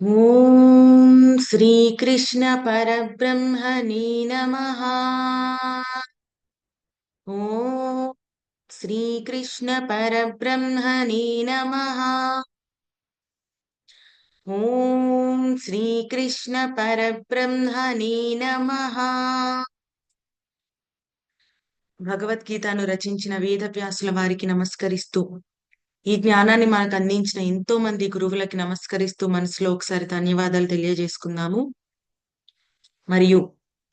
ఓం శ్రీకృష్ణ పరబ్రహ్మణే నమః. ఓం శ్రీకృష్ణ పరబ్రహ్మణే నమః. ఓం శ్రీకృష్ణ పరబ్రహ్మణే నమః. భగవద్గీతను రచించిన వేదవ్యాసుల వారికి నమస్కరిస్తూ, ఈ జ్ఞానాన్ని మనకు అందించిన ఎంతో మంది గురువులకి నమస్కరిస్తూ మనసులో ఒకసారి ధన్యవాదాలు తెలియజేసుకుందాము. మరియు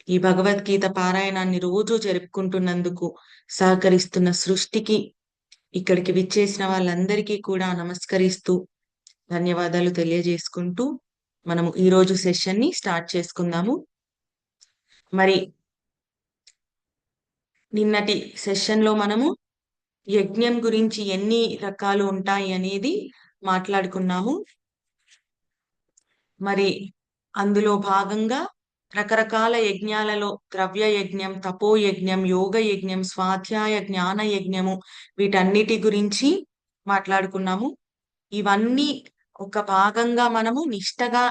ఈ భగవద్గీత పారాయణాన్ని రోజు జరుపుకుంటున్నందుకు సహకరిస్తున్న సృష్టికి, ఇక్కడికి విచ్చేసిన వాళ్ళందరికీ కూడా నమస్కరిస్తూ ధన్యవాదాలు తెలియజేసుకుంటూ మనము ఈ రోజు సెషన్ ని స్టార్ట్ చేసుకుందాము. మరి నిన్నటి సెషన్ లో మనము యజ్ఞం గురించి ఎన్ని రకాలు ఉంటాయి అనేది మాట్లాడుకున్నాము. మరి అందులో భాగంగా రకరకాల యజ్ఞాలలో ద్రవ్య యజ్ఞం, తపో యజ్ఞం, యోగ యజ్ఞం, స్వాధ్యాయ జ్ఞాన యజ్ఞము, వీటన్నిటి గురించి మాట్లాడుకున్నాము. ఇవన్నీ ఒక భాగంగా మనము నిష్టగా,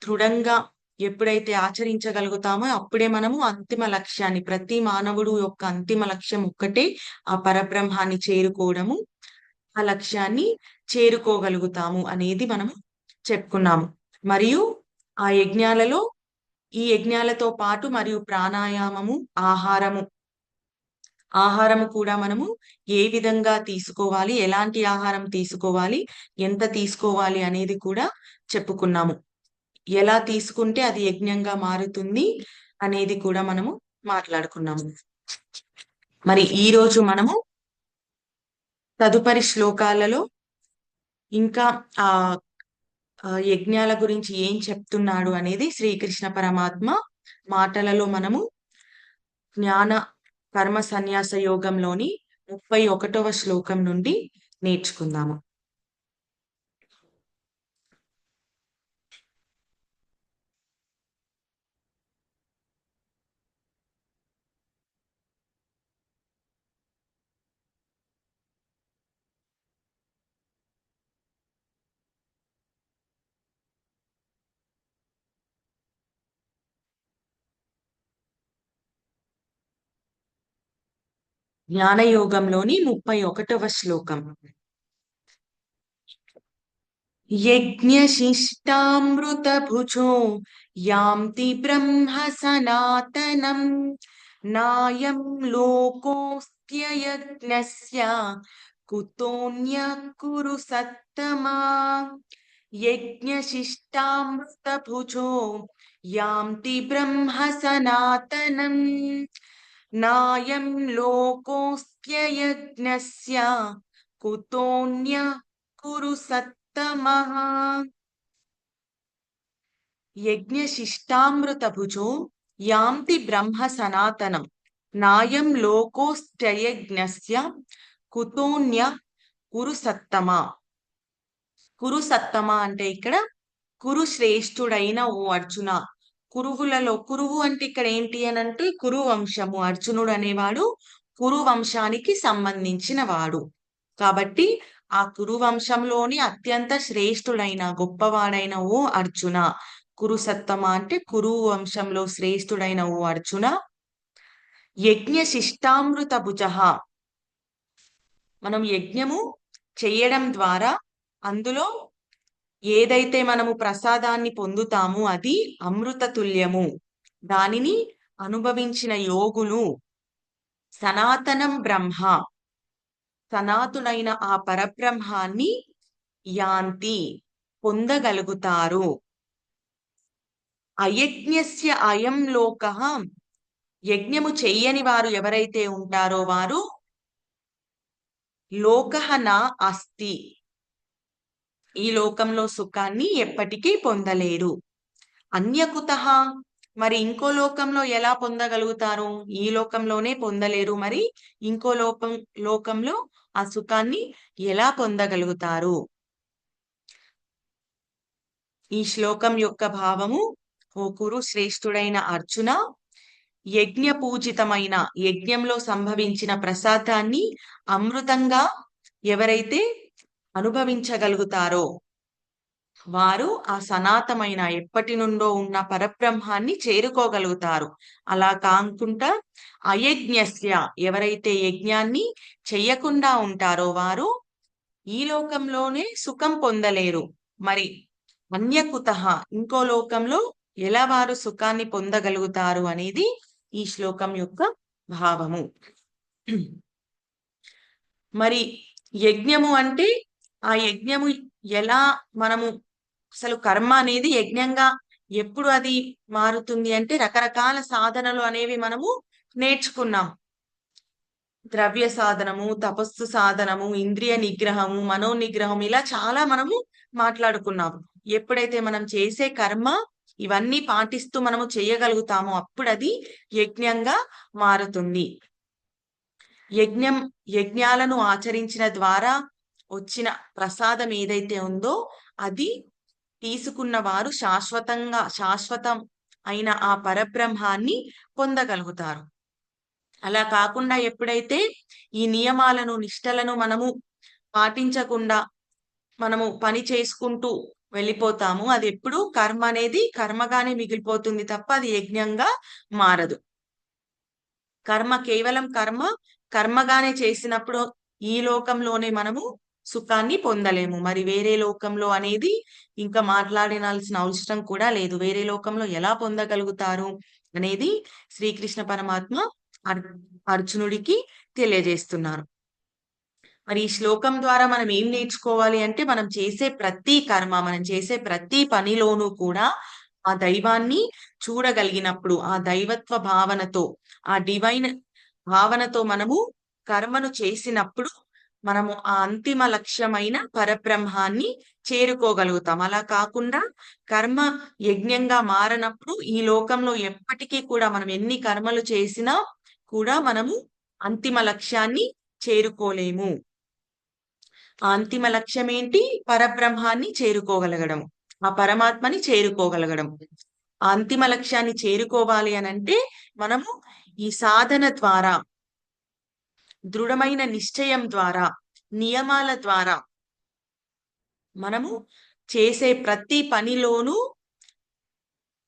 దృఢంగా ఎప్పుడైతే ఆచరించగలుగుతామో అప్పుడే మనము అంతిమ లక్ష్యాన్ని, ప్రతి మానవుడు యొక్క అంతిమ లక్ష్యం ఒక్కటే, ఆ పరబ్రహ్మాన్ని చేరుకోవడము, ఆ లక్ష్యాన్ని చేరుకోగలుగుతాము అనేది మనము చెప్పుకున్నాము. మరియు ఆ యజ్ఞాలలో, ఈ యజ్ఞాలతో పాటు మరియు ప్రాణాయామము, ఆహారము కూడా మనము ఏ విధంగా తీసుకోవాలి, ఎలాంటి ఆహారం తీసుకోవాలి, ఎంత తీసుకోవాలి అనేది కూడా చెప్పుకున్నాము. ఎలా తీసుకుంటే అది యజ్ఞంగా మారుతుంది అనేది కూడా మనము మాట్లాడుకున్నాము. మరి ఈ రోజు మనము తదుపరి శ్లోకాలలో ఇంకా ఆ యజ్ఞాల గురించి ఏం చెప్తున్నాడు అనేది శ్రీకృష్ణ పరమాత్మ మాటలలో మనము జ్ఞాన కర్మ సన్యాస యోగంలోని 31వ శ్లోకం నుండి నేర్చుకుందాము. జ్ఞానయోగంలోని 31వ శ్లోకం. యజ్ఞశిష్టామృత భుజో యాంతి బ్రహ్మ సనాతనం నాయం లోకోస్త్యయజ్ఞస్య కుతోన్య కురు సత్తమా. యజ్ఞశిష్టామృత భుజో యాంతి బ్రహ్మ సనాతనం నాయం లోకోస్త్యయజ్ఞస్య కుతోన్య కురు సత్తమః. యజ్ఞశిష్టామృత భుజో యాంతి బ్రహ్మ సనాతనం నాయం లోకోస్త్యయజ్ఞస్య కుతోన్య కురు సత్తమా. కురు సత్తమా అంటే ఇక్కడ కురు శ్రేష్ఠుడైన ఓ అర్జున. కురువులలో, కురువు అంటే ఇక్కడ ఏంటి అని అంటే కురు వంశము. అర్జునుడు అనేవాడు కురు వంశానికి సంబంధించిన వాడు కాబట్టి ఆ కురు వంశంలోని అత్యంత శ్రేష్ఠుడైన, గొప్పవాడైన ఓ అర్జున. కురు సత్తమ అంటే కురు వంశంలో శ్రేష్ఠుడైన ఓ అర్జున. యజ్ఞ శిష్టామృత భుజ. మనం యజ్ఞము చెయ్యడం ద్వారా అందులో ఏదైతే మనము ప్రసాదాన్ని పొందుతామో అది అమృత తుల్యము. దానిని అనుభవించిన యోగులు సనాతనం బ్రహ్మ, సనాతునైన ఆ పరబ్రహ్మాన్ని యాంతి పొందగలుగుతారు. అయజ్ఞస్య అయం లోకః. యజ్ఞము చెయ్యని వారు ఎవరైతే ఉంటారో వారు లోకః నా అస్తి, ఈ లోకంలో సుఖాన్ని ఎప్పటికీ పొందలేరు. అన్యకుతః, మరి ఇంకో లోకంలో ఎలా పొందగలుగుతారు? ఈ లోకంలోనే పొందలేరు, మరి ఇంకో లోకంలో ఆ సుఖాన్ని ఎలా పొందగలుగుతారు? ఈ శ్లోకం యొక్క భావము, ఓ కురు శ్రేష్ఠుడైన అర్జున, యజ్ఞ పూజితమైన, యజ్ఞంలో సంభవించిన ప్రసాదాన్ని అమృతంగా ఎవరైతే అనుభవించగలుగుతారో, వారు ఆ సనాతమైన ఎప్పటి నుండో ఉన్న పరబ్రహ్మాన్ని చేరుకోగలుగుతారు. అలా కాకుండా అయజ్ఞస్య ఎవరైతే యజ్ఞాన్ని చెయ్యకుండా ఉంటారో వారు ఈ లోకంలోనే సుఖం పొందలేరు. మరి అన్యకుతః ఇంకో లోకంలో ఎలా వారు సుఖాన్ని పొందగలుగుతారు అనేది ఈ శ్లోకం యొక్క భావము. మరి యజ్ఞము అంటే ఆ యజ్ఞము ఎలా మనము అసలు కర్మ అనేది యజ్ఞంగా ఎప్పుడు అది మారుతుంది అంటే రకరకాల సాధనలు అనేవి మనము నేర్చుకున్నాం. ద్రవ్య సాధనము, తపస్సు సాధనము, ఇంద్రియ నిగ్రహము, మనో నిగ్రహం ఇలా చాలా మనము మాట్లాడుకున్నాము. ఎప్పుడైతే మనం చేసే కర్మ ఇవన్నీ పాటిస్తూ మనము చేయగలుగుతామో అప్పుడు అది యజ్ఞంగా మారుతుంది. యజ్ఞాలను ఆచరించిన ద్వారా వచ్చిన ప్రసాదం ఏదైతే ఉందో అది తీసుకున్న వారు శాశ్వతం అయిన ఆ పరబ్రహ్మాన్ని పొందగలుగుతారు. అలా కాకుండా ఎప్పుడైతే ఈ నియమాలను నిష్టలను మనము పాటించకుండా మనము పని చేసుకుంటూ వెళ్ళిపోతాము అది ఎప్పుడు కర్మ అనేది కర్మగానే మిగిలిపోతుంది తప్ప అది యజ్ఞంగా మారదు. కర్మ కేవలం కర్మగానే చేసినప్పుడు ఈ లోకంలోనే మనము సుఖాన్ని పొందలేము. మరి వేరే లోకంలో అనేది ఇంకా మాట్లాడాల్సిన అవసరం కూడా లేదు. వేరే లోకంలో ఎలా పొందగలుగుతారు అనేది శ్రీకృష్ణ పరమాత్మ అర్జునుడికి తెలియజేస్తున్నారు. మరి ఈ శ్లోకం ద్వారా మనం ఏం నేర్చుకోవాలి అంటే మనం చేసే ప్రతి పనిలోనూ కూడా ఆ దైవాన్ని చూడగలిగినప్పుడు ఆ దైవత్వ భావనతో ఆ డివైన్ భావనతో మనము కర్మను చేసినప్పుడు మనము ఆ అంతిమ లక్ష్యమైన పరబ్రహ్మాన్ని చేరుకోగలుగుతాం. అలా కాకుండా కర్మ యజ్ఞంగా మారనప్పుడు ఈ లోకంలో ఎప్పటికీ కూడా మనం ఎన్ని కర్మలు చేసినా కూడా మనము అంతిమ లక్ష్యాన్ని చేరుకోలేము. ఆ అంతిమ లక్ష్యం ఏంటి? పరబ్రహ్మాన్ని చేరుకోగలగడం, ఆ పరమాత్మని చేరుకోగలగడం. ఆ అంతిమ లక్ష్యాన్ని చేరుకోవాలి అనంటే మనము ఈ సాధన ద్వారా దృఢమైన నిశ్చయం ద్వారా నియమాల ద్వారా మనము చేసే ప్రతి పనిలోనూ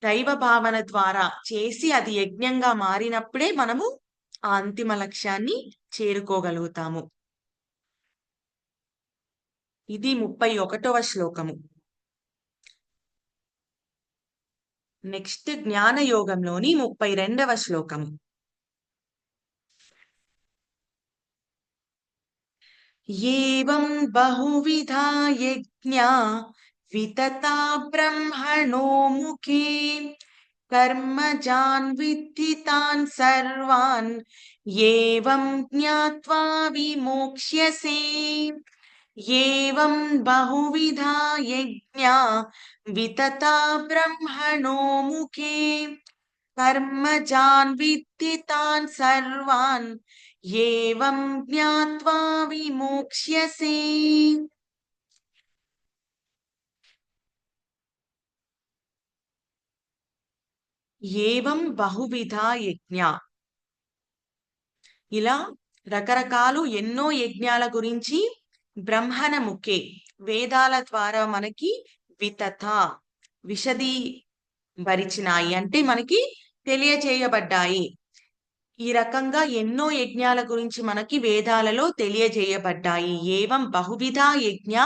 దైవ భావన ద్వారా చేసి అది యజ్ఞంగా మారినప్పుడే మనము ఆ అంతిమ లక్ష్యాన్ని చేరుకోగలుగుతాము. ఇది 31వ శ్లోకము. నెక్స్ట్ జ్ఞాన యోగంలోని 32వ శ్లోకము. ఏవం బహువిధా యజ్ఞా వితతా బ్రహ్మణో ముఖే కర్మజాన్ విద్ధి తాన్ సర్వాన్ ఏవం జ్ఞాత్వా విమోక్ష్యసే. ఏవం బహువిధా యజ్ఞా వితతా బ్రహ్మణో ముఖే కర్మజాన్ విద్ధి తాన్ సర్వాన్ ఏవం జ్ఞాత్వా విమోక్ష్యసే. ఏవం బహువిధా యజ్ఞ, ఇలా రకరకాలు ఎన్నో యజ్ఞాల గురించి బ్రహ్మణ ముఖే వేదాల ద్వారా మనకి విశదీభరిచినాయి అంటే మనకి తెలియజేయబడ్డాయి. ఈ రకంగా ఎన్నో యజ్ఞాల గురించి మనకి వేదాలలో తెలియజేయబడ్డాయి. ఏవం బహువిధా యజ్ఞ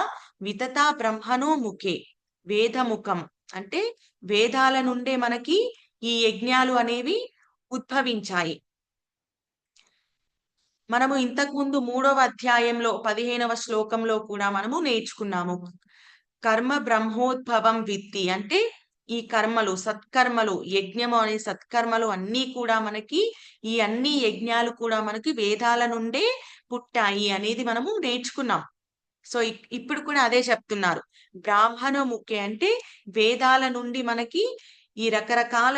వితతా బ్రహ్మణో ముఖే, వేదముఖం అంటే వేదాల నుండే మనకి ఈ యజ్ఞాలు అనేవి ఉద్భవించాయి. మనము ఇంతకు ముందు 3వ అధ్యాయంలో 15వ శ్లోకంలో కూడా మనము నేర్చుకున్నాము. కర్మ బ్రహ్మోద్భవం విత్తి అంటే ఈ కర్మలు సత్కర్మలు యజ్ఞము అనే సత్కర్మలు అన్నీ కూడా మనకి ఈ అన్ని యజ్ఞాలు కూడా మనకి వేదాల నుండే పుట్టాయి అనేది మనము నేర్చుకున్నాం. సో ఇప్పుడు కూడా అదే చెప్తున్నారు. బ్రాహ్మణ ముఖ్య అంటే వేదాల నుండి మనకి ఈ రకరకాల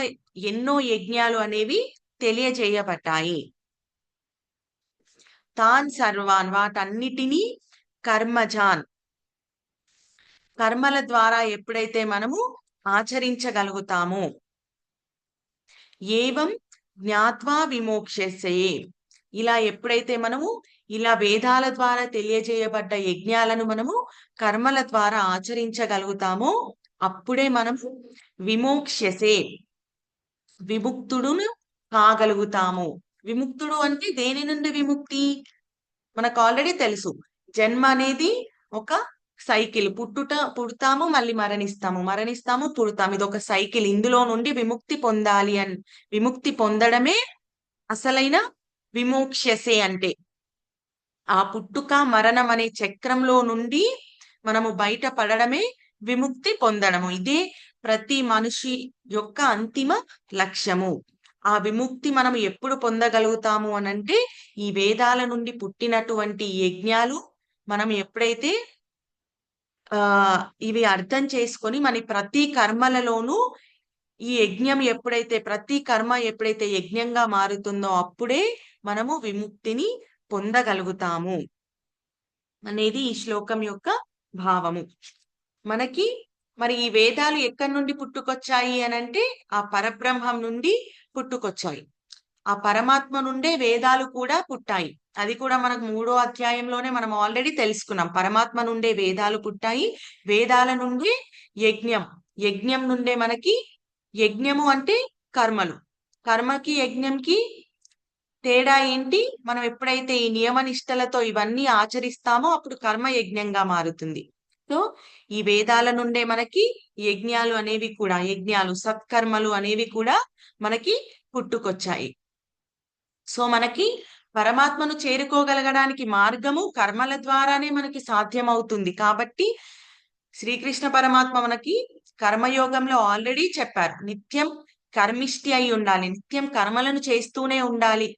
ఎన్నో యజ్ఞాలు అనేవి తెలియజేయబడ్డాయి. తాన్ సర్వాన్ వాటన్నిటినీ కర్మజాన్ కర్మల ద్వారా ఎప్పుడైతే మనము ఆచరించగలుగుతామో ఏవం జ్ఞాత్వా విమోక్షసే ఇలా ఎప్పుడైతే మనము ఇలా వేదాల ద్వారా తెలియజేయబడ్డ యజ్ఞాలను మనము కర్మల ద్వారా ఆచరించగలుగుతాము. అప్పుడే మనము విమోక్ష్యసే, విముక్తుడును కాగలుగుతాము. విముక్తుడు అంటే దేని నుండి విముక్తి? మనకు ఆల్రెడీ తెలుసు, జన్మ అనేది ఒక సైకిల్. పుడతాము, మళ్ళీ మరణిస్తాము, మరణిస్తాము, పుడతాము. ఇది ఒక సైకిల్. ఇందులో నుండి విముక్తి పొందాలి విముక్తి పొందడమే అసలైన విమోక్ష్యసే అంటే. ఆ పుట్టుక మరణం అనే చక్రంలో నుండి మనము బయటపడడమే విముక్తి పొందడము. ఇదే ప్రతి మనిషి యొక్క అంతిమ లక్ష్యము. ఆ విముక్తి మనం ఎప్పుడు పొందగలుగుతాము అనంటే ఈ వేదాల నుండి పుట్టినటువంటి యజ్ఞాలు మనం ఎప్పుడైతే ఇవి అర్థం చేసుకొని మన ప్రతి కర్మలలోనూ ఈ యజ్ఞం ఎప్పుడైతే, ప్రతి కర్మ ఎప్పుడైతే యజ్ఞంగా మారుతుందో అప్పుడే మనము విముక్తిని పొందగలుగుతాము అనేది ఈ శ్లోకం యొక్క భావము. మనకి మరి ఈ వేదాలు ఎక్కడి నుండి పుట్టుకొచ్చాయి అనంటే ఆ పరబ్రహ్మం నుండి పుట్టుకొచ్చాయి. ఆ పరమాత్మ నుండే వేదాలు కూడా పుట్టాయి. అది కూడా మనకు 3వ అధ్యాయంలోనే మనం ఆల్రెడీ తెలుసుకున్నాం. పరమాత్మ నుండే వేదాలు పుట్టాయి. వేదాల నుండి యజ్ఞం, యజ్ఞం నుండే మనకి, యజ్ఞము అంటే కర్మలు. కర్మకి యజ్ఞంకి తేడా ఏంటి? మనం ఎప్పుడైతే ఈ నియమ నిష్టలతో ఇవన్నీ ఆచరిస్తామో అప్పుడు కర్మ యజ్ఞంగా మారుతుంది. సో ఈ వేదాల నుండే మనకి యజ్ఞాలు అనేవి కూడా, యజ్ఞాలు సత్కర్మలు అనేవి కూడా మనకి పుట్టుకొచ్చాయి. సో మనకి పరమాత్మను చేరుకోగలగడానికి మార్గము కర్మల ద్వారానే మనకి సాధ్యమవుతుంది. కాబట్టి శ్రీకృష్ణ పరమాత్మ మనకి కర్మయోగంలో ఆల్రెడీ చెప్పారు, నిత్యం కర్మిష్టి అయి ఉండాలి, నిత్యం కర్మలను చేస్తూనే ఉండాలి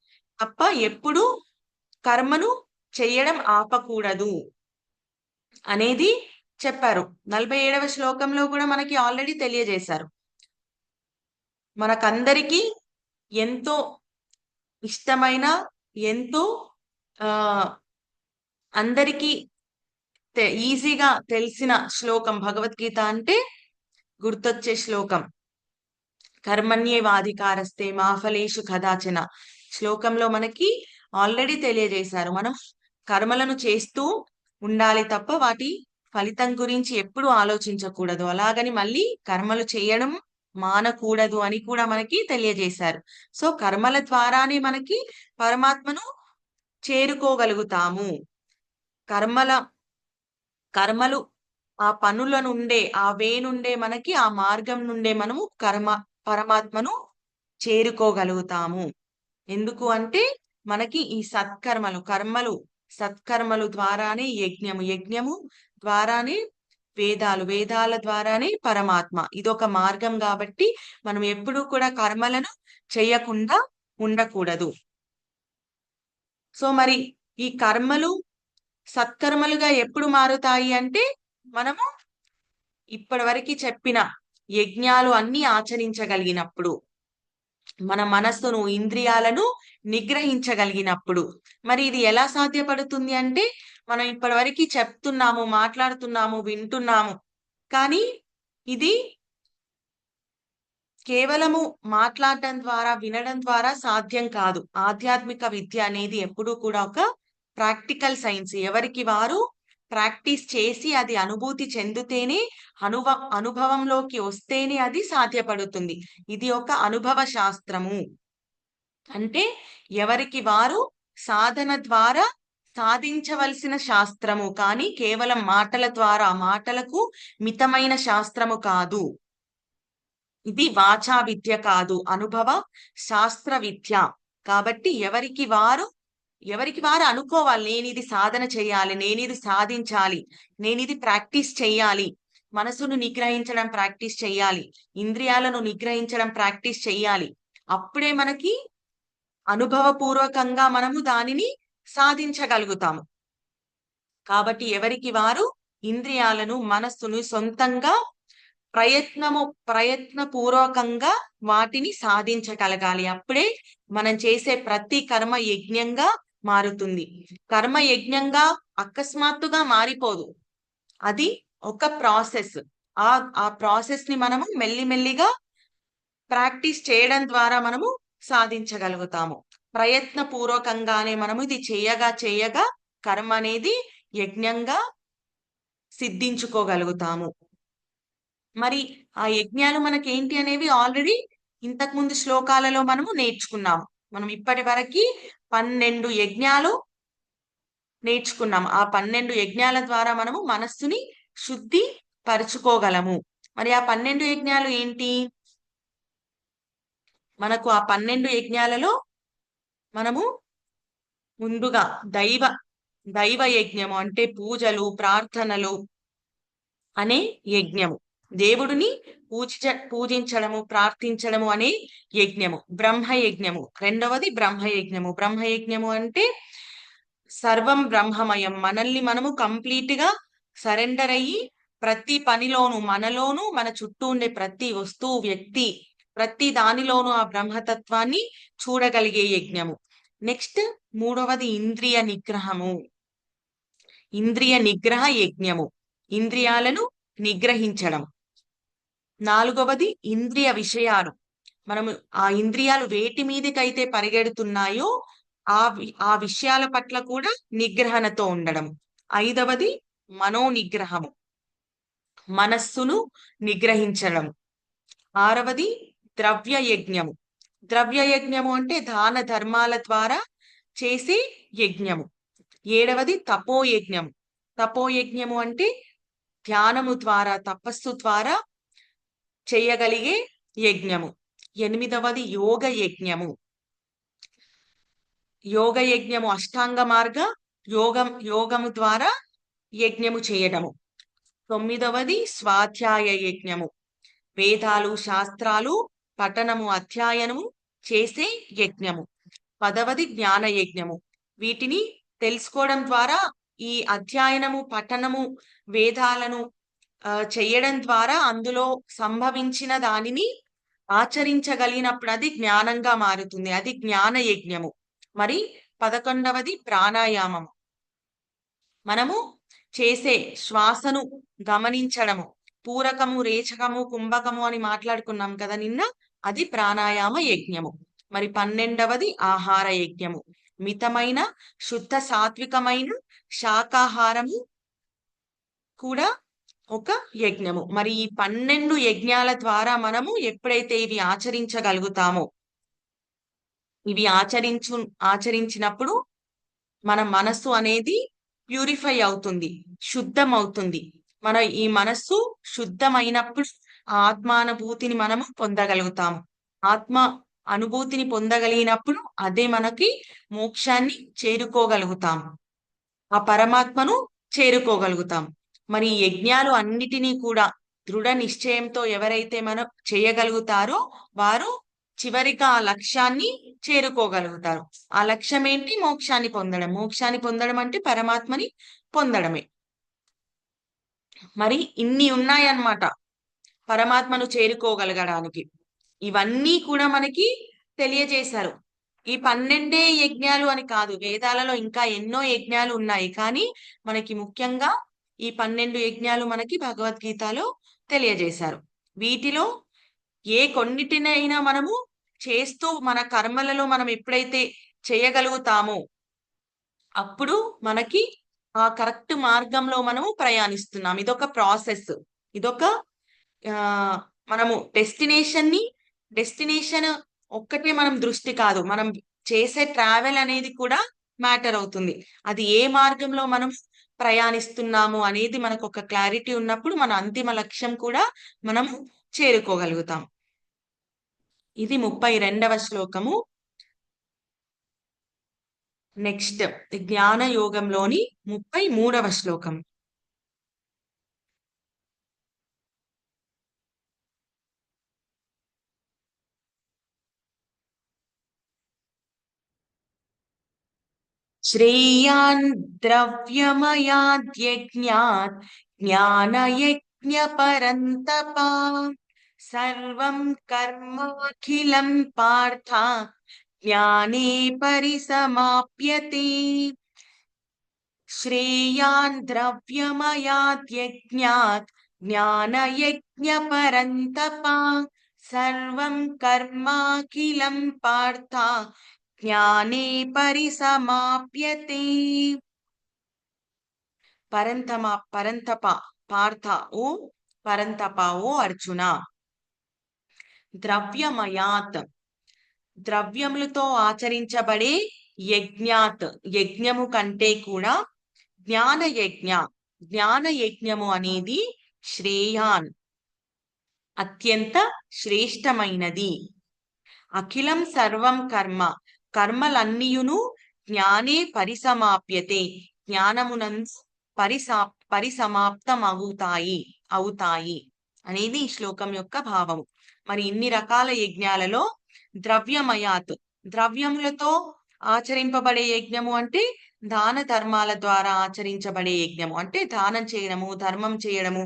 తప్ప ఎప్పుడు కర్మను చెయ్యడం ఆపకూడదు అనేది చెప్పారు. 47వ శ్లోకంలో కూడా మనకి ఆల్రెడీ తెలియజేశారు. మనకందరికీ ఎంతో ఇష్టమైన, ఎంతో అందరికీ ఈజీగా తెలిసిన శ్లోకం భగవద్గీత అంటే గుర్తొచ్చే శ్లోకం కర్మణ్యేవాధికారస్తే మా ఫలేషు కదాచన. శ్లోకంలో మనకి ఆల్రెడీ తెలియజేశారు, మనం కర్మలను చేస్తూ ఉండాలి తప్ప వాటి ఫలితం గురించి ఎప్పుడు ఆలోచించకూడదు. అలాగని మళ్ళీ కర్మలు చేయడం మానకూడదు అని కూడా మనకి తెలియజేశారు. సో కర్మల ద్వారానే మనకి పరమాత్మను చేరుకోగలుగుతాము. కర్మలు ఆ పనుల నుండే, ఆ వే నుండే మనకి, ఆ మార్గం నుండే మనము పరమాత్మను చేరుకోగలుగుతాము. ఎందుకు అంటే మనకి ఈ సత్కర్మలు ద్వారానే యజ్ఞము ద్వారానే వేదాల ద్వారానే పరమాత్మ. ఇదొక మార్గం కాబట్టి మనం ఎప్పుడూ కూడా కర్మలను చేయకుండా ఉండకూడదు. సో మరి ఈ కర్మలు సత్కర్మలుగా ఎప్పుడు మారుతాయి అంటే మనము ఇప్పటివరకు చెప్పిన యజ్ఞాలు అన్ని ఆచరించగలిగినప్పుడు, మన మనస్సును, ఇంద్రియాలను నిగ్రహించగలిగినప్పుడు. మరి ఇది ఎలా సాధ్యపడుతుంది అంటే మనం ఇప్పటివరకు చెప్తున్నాము, మాట్లాడుతున్నాము, వింటున్నాము, కానీ ఇది కేవలము మాట్లాడటం ద్వారా, వినడం ద్వారా సాధ్యం కాదు. ఆధ్యాత్మిక విద్య అనేది ఎప్పుడూ కూడా ఒక ప్రాక్టికల్ సైన్స్. ఎవరికి వారు ప్రాక్టీస్ చేసి అది అనుభూతి చెందితేనే, అనుభవంలోకి వస్తేనే అది సాధ్యపడుతుంది. ఇది ఒక అనుభవ శాస్త్రము. అంటే ఎవరికి వారు సాధన ద్వారా సాధించవలసిన శాస్త్రము, కానీ కేవలం మాటల ద్వారా, మాటలకు మితమైన శాస్త్రము కాదు. ఇది వాచా విద్య కాదు, అనుభవ శాస్త్ర విద్య. కాబట్టి ఎవరికి వారు అనుకోవాలి, నేను ఇది సాధన చేయాలి, నేను ఇది సాధించాలి, నేను ఇది ప్రాక్టీస్ చెయ్యాలి. మనసును నిగ్రహించడం ప్రాక్టీస్ చెయ్యాలి, ఇంద్రియాలను నిగ్రహించడం ప్రాక్టీస్ చెయ్యాలి. అప్పుడే మనకి అనుభవపూర్వకంగా మనము దానిని సాధించగలుగుతాము. కాబట్టి ఎవరికి వారు ఇంద్రియాలను, మనస్సును సొంతంగా ప్రయత్నపూర్వకంగా వాటిని సాధించగలగాలి. అప్పుడే మనం చేసే ప్రతి కర్మ యజ్ఞంగా మారుతుంది. కర్మ యజ్ఞంగా అకస్మాత్తుగా మారిపోదు, అది ఒక ప్రాసెస్. ఆ ప్రాసెస్ ని మనము మెల్లిమెల్లిగా ప్రాక్టీస్ చేయడం ద్వారా మనము సాధించగలుగుతాము. ప్రయత్నపూర్వకంగానే మనము ఇది చేయగా చేయగా కర్మ అనేది యజ్ఞంగా సిద్ధించుకోగలుగుతాము. మరి ఆ యజ్ఞాలు మనకేంటి అనేవి ఆల్రెడీ ఇంతకుముందు శ్లోకాలలో మనము నేర్చుకున్నాము. మనం ఇప్పటి వరకి 12 యజ్ఞాలు నేర్చుకున్నాం. ఆ 12 యజ్ఞాల ద్వారా మనము మనస్సుని శుద్ధి పరుచుకోగలము. మరి ఆ 12 యజ్ఞాలు ఏంటి? మనకు ఆ 12 యజ్ఞాలలో మనము ముందుగా దైవ యజ్ఞము అంటే పూజలు, ప్రార్థనలు అనే యజ్ఞము. దేవుడిని పూజించడము, ప్రార్థించడము అనే యజ్ఞము. బ్రహ్మయజ్ఞము. రెండవది బ్రహ్మయజ్ఞము. బ్రహ్మయజ్ఞము అంటే సర్వం బ్రహ్మమయం. మనల్ని మనము కంప్లీట్ గా సరెండర్ అయ్యి ప్రతి పనిలోను, మనలోను, మన చుట్టూ ఉండే ప్రతి వస్తువు, వ్యక్తి, ప్రతి దానిలోనూ ఆ బ్రహ్మతత్వాన్ని చూడగలిగే యజ్ఞము. నెక్స్ట్ మూడవది ఇంద్రియ నిగ్రహము. ఇంద్రియ నిగ్రహ యజ్ఞము. ఇంద్రియాలను నిగ్రహించడం. నాలుగవది ఇంద్రియ విషయాలు. మనము ఆ ఇంద్రియాలు వేటి మీదకైతే పరిగెడుతున్నాయో ఆ విషయాల పట్ల కూడా నిగ్రహణతో ఉండడం. ఐదవది మనోనిగ్రహము. మనస్సును నిగ్రహించడం. ఆరవది ద్రవ్య యజ్ఞము. ద్రవ్య యజ్ఞము అంటే దాన ధర్మాల ద్వారా చేసే యజ్ఞము. ఏడవది తపోయజ్ఞము. తపోయజ్ఞము అంటే ధ్యానము ద్వారా, తపస్సు ద్వారా చేయగలిగే యజ్ఞము. ఎనిమిదవది యోగ యజ్ఞము. యోగ యజ్ఞము అష్టాంగ మార్గ యోగము ద్వారా యజ్ఞము చేయడము. తొమ్మిదవది స్వాధ్యాయ యజ్ఞము. వేదాలు, శాస్త్రాలు పఠనము, అధ్యయనము చేసే యజ్ఞము. పదవది జ్ఞాన యజ్ఞము. వీటిని తెలుసుకోవడం ద్వారా ఈ అధ్యయనము, పఠనము, వేదాలను చెయ్యడం ద్వారా అందులో సంభవించిన దానిని ఆచరించగలిగినప్పుడు అది జ్ఞానంగా మారుతుంది. అది జ్ఞాన యజ్ఞము. మరి 11వది ప్రాణాయామము. మనము చేసే శ్వాసను గమనించడము. పూరకము, రేచకము, కుంభకము అని మాట్లాడుకున్నాం కదా నిన్న. అది ప్రాణాయామ యజ్ఞము. మరి 12వది ఆహార యజ్ఞము. మితమైన శుద్ధ సాత్వికమైన శాకాహారము కూడా ఒక యజ్ఞము. మరి ఈ 12 యజ్ఞాల ద్వారా మనము ఎప్పుడైతే ఇవి ఆచరించగలుగుతామో, ఇవి ఆచరించినప్పుడు మన మనస్సు అనేది ప్యూరిఫై అవుతుంది, శుద్ధం అవుతుంది. మన ఈ మనస్సు శుద్ధమైనప్పుడు ఆత్మానుభూతిని మనము పొందగలుగుతాము. ఆత్మ అనుభూతిని పొందగలిగినప్పుడు అదే మనకి మోక్షాన్ని చేరుకోగలుగుతాము. ఆ పరమాత్మను చేరుకోగలుగుతాం. మరి ఈ యజ్ఞాలు అన్నిటినీ కూడా దృఢ నిశ్చయంతో ఎవరైతే మనం చేయగలుగుతారో వారు చివరిగా ఆ లక్ష్యాన్ని చేరుకోగలుగుతారు. ఆ లక్ష్యం ఏంటి? మోక్షాన్ని పొందడం. మోక్షాన్ని పొందడం అంటే పరమాత్మని పొందడమే. మరి ఇన్ని ఉన్నాయన్నమాట పరమాత్మను చేరుకోగలగడానికి. ఇవన్నీ కూడా మనకి తెలియజేశారు. ఈ 12 యజ్ఞాలు అని కాదు, వేదాలలో ఇంకా ఎన్నో యజ్ఞాలు ఉన్నాయి. కానీ మనకి ముఖ్యంగా ఈ 12 యజ్ఞాలు మనకి భగవద్గీతలో తెలియజేశారు. వీటిలో ఏ కొన్నిటినైనా మనము చేస్తూ మన కర్మలలో మనం ఎప్పుడైతే చేయగలుగుతామో అప్పుడు మనకి ఆ కరెక్ట్ మార్గంలో మనము ప్రయాణిస్తున్నాం. ఇదొక ప్రాసెస్. ఇదొక మనము డెస్టినేషన్ ఒక్కటే మనం దృష్టి కాదు, మనం చేసే ట్రావెల్ అనేది కూడా మ్యాటర్ అవుతుంది. అది ఏ మార్గంలో మనం ప్రయాణిస్తున్నాము అనేది మనకు ఒక క్లారిటీ ఉన్నప్పుడు మన అంతిమ లక్ష్యం కూడా మనం చేరుకోగలుగుతాం. ఇది 32వ శ్లోకము. నెక్స్ట్ జ్ఞాన యోగంలోని 33వ శ్లోకం. శ్రేయాన్ ద్రవ్యమయాద్యజ్ఞాత్ జ్ఞానయజ్ఞ పరంతపా సర్వం కర్మాఖిలం పార్థ జ్ఞానే పరిసమాప్యతే. శ్రేయాన్ ద్రవ్యమయాద్యజ్ఞాత్ జ్ఞానయజ్ఞ పరంతపా సర్వం కర్మాఖిలం పార్థ జ్ఞానే పరిసమాప్యతే. పరంతప పార్థ ఓ పరంతప ఓ అర్జున. ద్రవ్యమయాత్ ద్రవ్యములతో ఆచరించబడే యజ్ఞాత్ యజ్ఞము కంటే కూడా జ్ఞాన యజ్ఞము అనేది శ్రేయాన్ అత్యంత శ్రేష్టమైనది. అఖిలం సర్వం కర్మ కర్మలన్నీయును జ్ఞానే పరిసమాప్యతే జ్ఞానమునందు అవుతాయి అనేది ఈ శ్లోకం యొక్క భావము. మరి ఇన్ని రకాల యజ్ఞాలలో ద్రవ్యమయాత్ ద్రవ్యములతో ఆచరింపబడే యజ్ఞము అంటే దాన ధర్మాల ద్వారా ఆచరించబడే యజ్ఞము అంటే దానం చేయడము, ధర్మం చేయడము,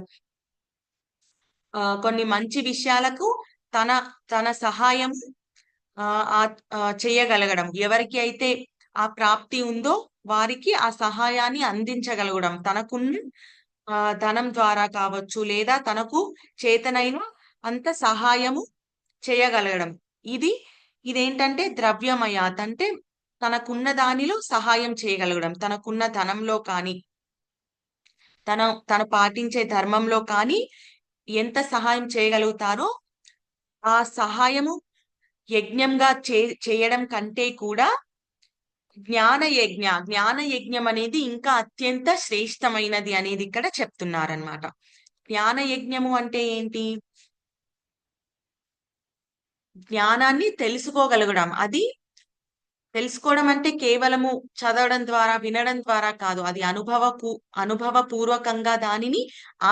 కొన్ని మంచి విషయాలకు తన తన సహాయం చేయగలగడం. ఎవరికి అయితే ఆ ప్రాప్తి ఉందో వారికి ఆ సహాయాన్ని అందించగలగడం, తనకున్న ధనం ద్వారా కావచ్చు లేదా తనకు చేతనైన అంత సహాయము చేయగలగడం. ఇదేంటంటే ద్రవ్యమయాత్ అంటే తనకున్న దానిలో సహాయం చేయగలగడం. తనకున్న ధనంలో కానీ తను పాటించే ధర్మంలో కానీ ఎంత సహాయం చేయగలుగుతారో ఆ సహాయము యజ్ఞంగా చేయడం కంటే కూడా జ్ఞాన యజ్ఞం అనేది ఇంకా అత్యంత శ్రేష్టమైనది అనేది ఇక్కడ చెప్తున్నారనమాట. జ్ఞాన యజ్ఞము అంటే ఏంటి? జ్ఞానాన్ని తెలుసుకోగలగడం. అది తెలుసుకోవడం అంటే కేవలము చదవడం ద్వారా, వినడం ద్వారా కాదు. అది అనుభవపూర్వకంగా దానిని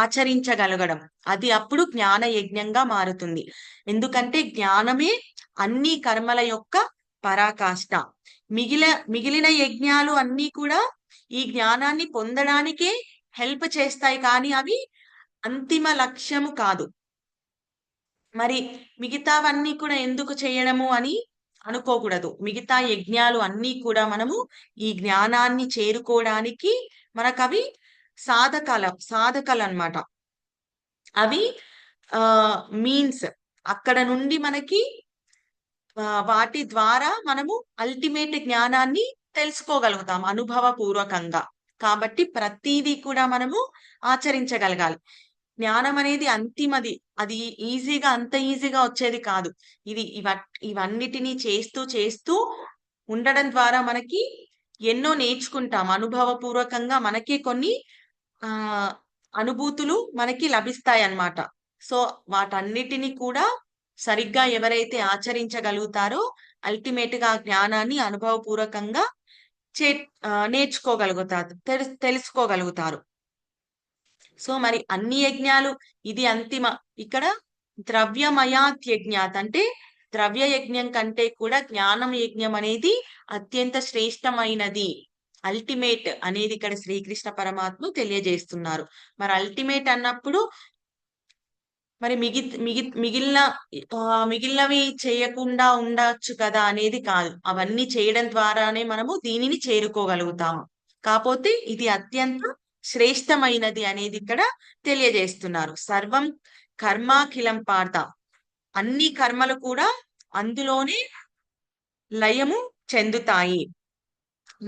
ఆచరించగలగడం. అది అప్పుడు జ్ఞాన యజ్ఞంగా మారుతుంది. ఎందుకంటే జ్ఞానమే అన్ని కర్మల యొక్క పరాకాష్ఠ. మిగిలిన యజ్ఞాలు అన్నీ కూడా ఈ జ్ఞానాన్ని పొందడానికే హెల్ప్ చేస్తాయి, కానీ అవి అంతిమ లక్ష్యము కాదు. మరి మిగతావన్నీ కూడా ఎందుకు చేయడము అని అనుకోకూడదు. మిగతా యజ్ఞాలు అన్నీ కూడా మనము ఈ జ్ఞానాన్ని చేరుకోవడానికి మనకవి సాధకలు అన్నమాట. అవి మీన్స్ అక్కడ నుండి మనకి వాటి ద్వారా మనము అల్టిమేట్ జ్ఞానాన్ని తెలుసుకోగలుగుతాం అనుభవపూర్వకంగా. కాబట్టి ప్రతిదీ కూడా మనము ఆచరించగలగాలి. జ్ఞానం అనేది అంతిమది. అది అంత ఈజీగా వచ్చేది కాదు. ఇవన్నిటినీ చేస్తూ ఉండడం ద్వారా మనకి ఎన్నో నేర్చుకుంటాం. అనుభవపూర్వకంగా మనకి కొన్ని అనుభూతులు మనకి లభిస్తాయి అన్నమాట. సో వాటన్నిటిని కూడా సరిగ్గా ఎవరైతే ఆచరించగలుగుతారో అల్టిమేట్ గా జ్ఞానాన్ని అనుభవపూర్వకంగా నేర్చుకోగలుగుతారు, తెలుసుకోగలుగుతారు. సో మరి అన్ని యజ్ఞాలు ఇది అంతిమ. ఇక్కడ ద్రవ్యమయాత్ యజ్ఞాత్ అంటే ద్రవ్య యజ్ఞం కంటే కూడా జ్ఞానం యజ్ఞం అనేది అత్యంత శ్రేష్టమైనది, అల్టిమేట్ అనేది ఇక్కడ శ్రీకృష్ణ పరమాత్మ తెలియజేస్తున్నారు. మరి అల్టిమేట్ అన్నప్పుడు మరి మిగిలినవి చేయకుండా ఉండొచ్చు కదా అనేది కాదు. అవన్నీ చేయడం ద్వారానే మనము దీనిని చేరుకోగలుగుతాము. కాకపోతే ఇది అత్యంత శ్రేష్టమైనది అనేది ఇక్కడ తెలియజేస్తున్నారు. సర్వం కర్మాఖిలం పార్థ అన్ని కర్మలు కూడా అందులోనే లయము చెందుతాయి.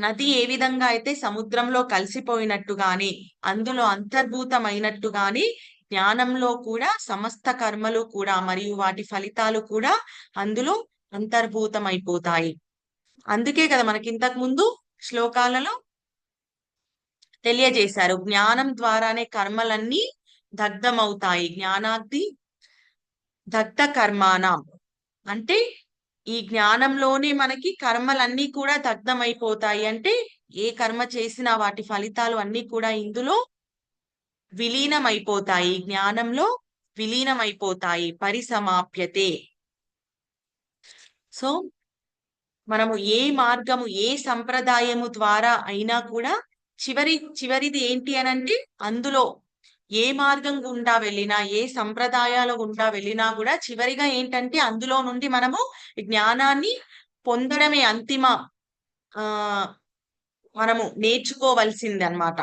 నది ఏ విధంగా అయితే సముద్రంలో కలిసిపోయినట్టుగానే అందులో అంతర్భూతమైనట్టుగానే జ్ఞానంలో కూడా సమస్త కర్మలు కూడా మరియు వాటి ఫలితాలు కూడా అందులో అంతర్భూతమైపోతాయి. అందుకే కదా మనకి ఇంతకు ముందు శ్లోకాలలో తెలియజేశారు, జ్ఞానం ద్వారానే కర్మలన్నీ దగ్ధమవుతాయి. జ్ఞానాగ్ని దగ్ధ కర్మాణం అంటే ఈ జ్ఞానంలోనే మనకి కర్మలన్నీ కూడా దగ్ధమైపోతాయి. అంటే ఏ కర్మ చేసినా వాటి ఫలితాలు అన్నీ కూడా ఇందులో విలీనమైపోతాయి, జ్ఞానంలో విలీనమైపోతాయి. పరిసమాప్యతే. సో మనము ఏ మార్గము ఏ సంప్రదాయము ద్వారా అయినా కూడా చివరిది ఏంటి అనంటే అందులో ఏ మార్గం గుండా వెళ్ళినా ఏ సంప్రదాయాల గుండా వెళ్ళినా కూడా చివరిగా ఏంటంటే అందులో నుండి మనము జ్ఞానాన్ని పొందడమే అంతిమ మనము నేర్చుకోవలసింది అన్నమాట.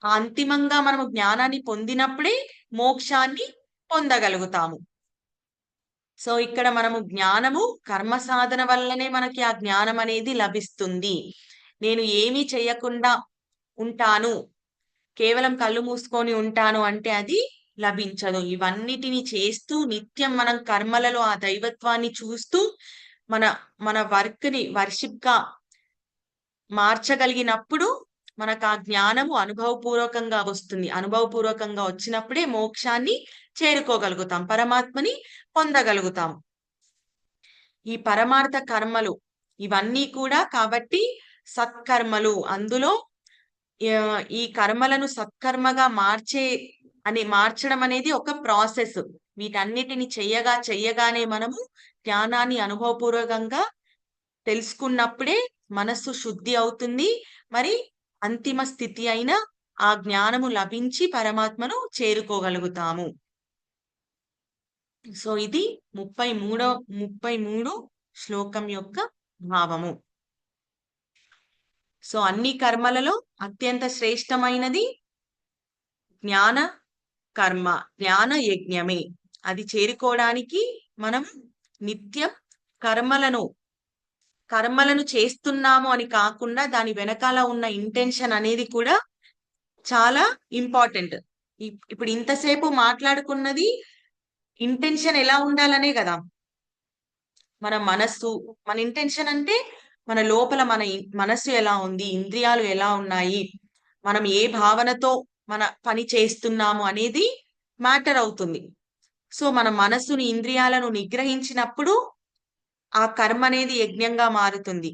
అంతిమంగా మనము జ్ఞానాన్ని పొందినప్పుడే మోక్షాన్ని పొందగలుగుతాము. సో ఇక్కడ మనము జ్ఞానము కర్మ సాధన వల్లనే మనకి ఆ జ్ఞానం అనేది లభిస్తుంది. నేను ఏమీ చెయ్యకుండా ఉంటాను, కేవలం కళ్ళు మూసుకొని ఉంటాను అంటే అది లభించదు. ఇవన్నిటిని చేస్తూ నిత్యం మనం కర్మలలో ఆ దైవత్వాన్ని చూస్తూ మన మన వర్క్ ని వర్షిప్ గా మార్చగలిగినప్పుడు మనకు ఆ జ్ఞానము అనుభవపూర్వకంగా వస్తుంది. అనుభవపూర్వకంగా వచ్చినప్పుడే మోక్షాన్ని చేరుకోగలుగుతాం, పరమాత్మని పొందగలుగుతాం. ఈ పరమార్థ కర్మలు ఇవన్నీ కూడా కాబట్టి సత్కర్మలు. అందులో ఈ కర్మలను సత్కర్మగా మార్చడం అనేది ఒక ప్రాసెస్. వీటన్నిటిని చెయ్యగానే మనము జ్ఞానాన్ని అనుభవపూర్వకంగా తెలుసుకున్నప్పుడే మనస్సు శుద్ధి అవుతుంది. మరి అంతిమ స్థితి అయిన ఆ జ్ఞానము లభించి పరమాత్మను చేరుకోగలుగుతాము. సో ఇది 33 శ్లోకం యొక్క భావము. సో అన్ని కర్మలలో అత్యంత శ్రేష్టమైనది జ్ఞాన కర్మ, జ్ఞాన యజ్ఞమే. అది చేరుకోవడానికి మనం నిత్యం కర్మలను చేస్తున్నాము అని కాకుండా దాని వెనకాల ఉన్న ఇంటెన్షన్ అనేది కూడా చాలా ఇంపార్టెంట్. ఇప్పుడు ఇంతసేపు మాట్లాడుకున్నది ఇంటెన్షన్ ఎలా ఉండాలనే కదా. మన మనస్సు, మన ఇంటెన్షన్ అంటే మన లోపల మన మనస్సు ఎలా ఉంది, ఇంద్రియాలు ఎలా ఉన్నాయి, మనం ఏ భావనతో మన పని చేస్తున్నాము అనేది మ్యాటర్ అవుతుంది. సో మన మనస్సుని ఇంద్రియాలను నిగ్రహించినప్పుడు ఆ కర్మ అనేది యజ్ఞంగా మారుతుంది.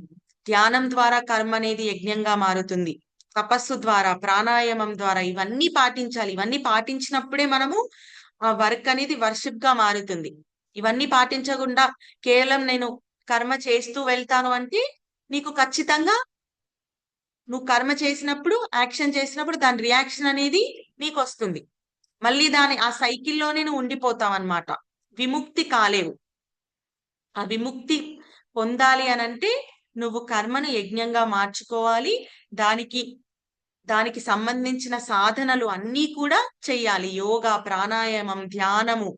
ధ్యానం ద్వారా కర్మ అనేది యజ్ఞంగా మారుతుంది. తపస్సు ద్వారా, ప్రాణాయామం ద్వారా ఇవన్నీ పాటించాలి. ఇవన్నీ పాటించినప్పుడే మనము ఆ వర్క్ అనేది వర్షిప్ గా మారుతుంది. ఇవన్నీ పాటించకుండా కేవలం నేను కర్మ చేస్తూ వెళ్తాను అంటే నీకు ఖచ్చితంగా నువ్వు కర్మ చేసినప్పుడు, యాక్షన్ చేసినప్పుడు దాని రియాక్షన్ అనేది నీకు వస్తుంది. మళ్ళీ ఆ సైకిల్లోనే నువ్వు ఉండిపోతావు అన్నమాట. విముక్తి కాలేవు. ఆ విముక్తి పొందాలి అనంటే నువ్వు కర్మను యజ్ఞంగా మార్చుకోవాలి. దానికి సంబంధించిన సాధనలు అన్నీ కూడా చెయ్యాలి. యోగా, ప్రాణాయామం, ధ్యానము.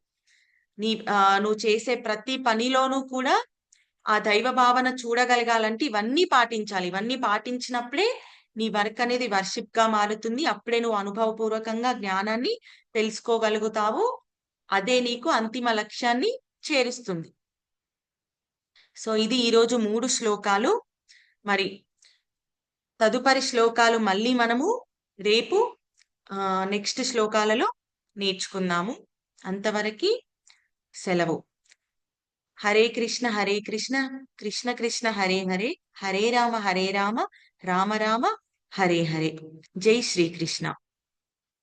నువ్వు చేసే ప్రతి పనిలోనూ కూడా ఆ దైవ భావన చూడగలగాలంటే ఇవన్నీ పాటించాలి. ఇవన్నీ పాటించినప్పుడే నీ వర్క్ అనేది వర్షిప్ గా మారుతుంది. అప్పుడే నువ్వు అనుభవపూర్వకంగా జ్ఞానాన్ని తెలుసుకోగలుగుతావు. అదే నీకు అంతిమ లక్ష్యాన్ని చేరుస్తుంది. సో ఇది ఈరోజు 3 శ్లోకాలు. మరి తదుపరి శ్లోకాలు మళ్ళీ మనము రేపు నెక్స్ట్ శ్లోకాలలో నేర్చుకుందాము. అంతవరకు సెలవు. హరే కృష్ణ కృష్ణ కృష్ణ హరే హరే, హరే రామ రామ రామ హరే హరే. జై శ్రీకృష్ణ.